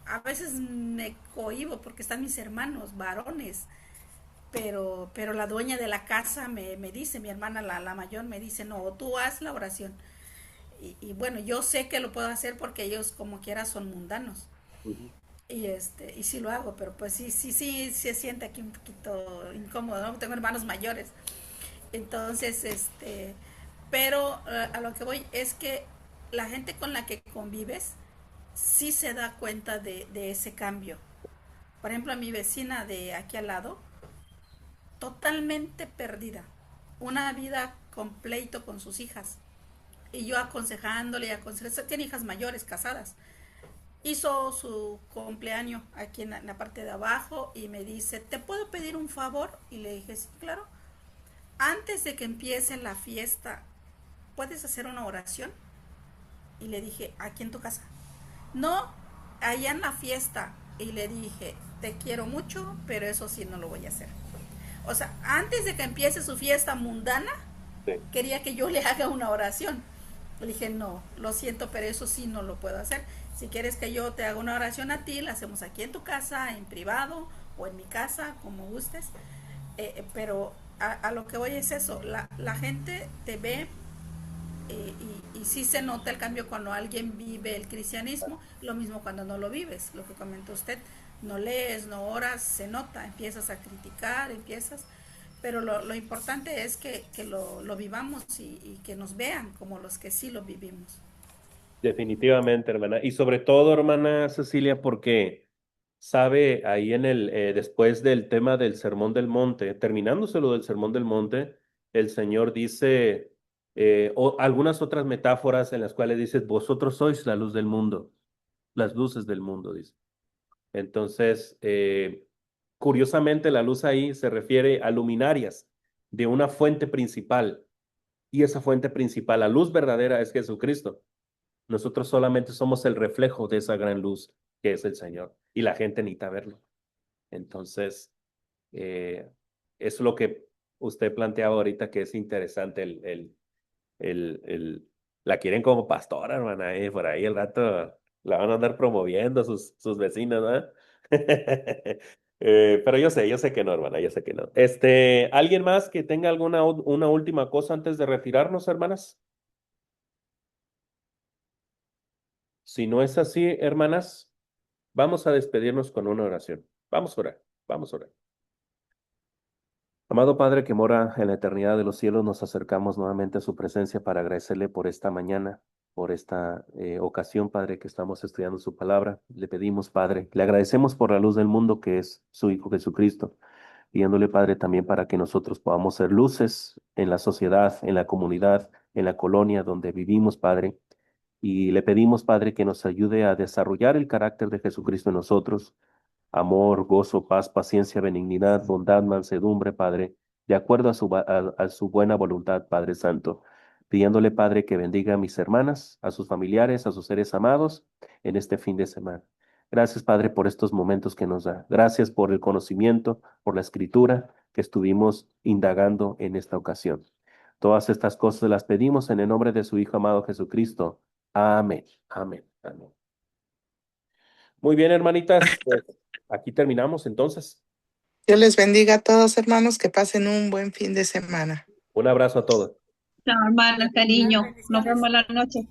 A veces me cohibo porque están mis hermanos, varones, pero la dueña de la casa me dice, mi hermana la mayor me dice, no, tú haz la oración. Y bueno, yo sé que lo puedo hacer porque ellos como quiera son mundanos. Ujú. Y sí lo hago, pero pues sí se siente aquí un poquito incómodo, ¿no? Tengo hermanos mayores. Entonces, pero a lo que voy es que la gente con la que convives sí se da cuenta de ese cambio. Por ejemplo, a mi vecina de aquí al lado, totalmente perdida. Una vida completo con sus hijas. Y yo aconsejándole y aconsejándole, tiene hijas mayores, casadas. Hizo su cumpleaños aquí en la parte de abajo y me dice, ¿te puedo pedir un favor? Y le dije, sí, claro. Antes de que empiece la fiesta, ¿puedes hacer una oración? Y le dije, ¿aquí en tu casa? No, allá en la fiesta. Y le dije, te quiero mucho, pero eso sí no lo voy a hacer. O sea, antes de que empiece su fiesta mundana, Sí. quería que yo le haga una oración. Le dije, no, lo siento, pero eso sí no lo puedo hacer. Si quieres que yo te haga una oración a ti, la hacemos aquí en tu casa, en privado, o en mi casa, como gustes. Pero a lo que voy es eso, la gente te ve, y sí se nota el cambio cuando alguien vive el cristianismo, lo mismo cuando no lo vives, lo que comentó usted, no lees, no oras, se nota, empiezas a criticar, pero lo importante es que lo vivamos y que nos vean como los que sí lo vivimos. Definitivamente, hermana. Y sobre todo, hermana Cecilia, porque sabe, ahí después del tema del Sermón del Monte, terminándoselo del Sermón del Monte, el Señor dice, o algunas otras metáforas en las cuales dice, vosotros sois la luz del mundo, las luces del mundo, dice. Entonces, curiosamente, la luz ahí se refiere a luminarias de una fuente principal, y esa fuente principal, la luz verdadera, es Jesucristo. Nosotros solamente somos el reflejo de esa gran luz que es el Señor, y la gente necesita verlo. Entonces, eh, es lo que usted planteaba ahorita, que es interesante, el, la quieren como pastora, hermana, por ahí el rato la van a andar promoviendo sus vecinos, ¿no? Pero yo sé que no, hermana, yo sé que no. ¿Alguien más que tenga una última cosa antes de retirarnos, hermanas? Si no es así, hermanas, vamos a despedirnos con una oración. Vamos a orar, vamos a orar. Amado Padre que mora en la eternidad de los cielos, nos acercamos nuevamente a su presencia para agradecerle por esta mañana, por esta ocasión, Padre, que estamos estudiando su palabra. Le pedimos, Padre, le agradecemos por la luz del mundo que es su Hijo Jesucristo, pidiéndole, Padre, también para que nosotros podamos ser luces en la sociedad, en la comunidad, en la colonia donde vivimos, Padre. Y le pedimos, Padre, que nos ayude a desarrollar el carácter de Jesucristo en nosotros, amor, gozo, paz, paciencia, benignidad, bondad, mansedumbre, Padre, de acuerdo a su buena voluntad, Padre Santo. Pidiéndole, Padre, que bendiga a mis hermanas, a sus familiares, a sus seres amados en este fin de semana. Gracias, Padre, por estos momentos que nos da. Gracias por el conocimiento, por la escritura que estuvimos indagando en esta ocasión. Todas estas cosas las pedimos en el nombre de su Hijo amado Jesucristo. Amén. Amén. Amén. Muy bien, hermanitas, pues aquí terminamos entonces. Dios les bendiga a todos, hermanos, que pasen un buen fin de semana. Un abrazo a todos. Chao, hermana, cariño. Nos Bendiciones. vemos la noche.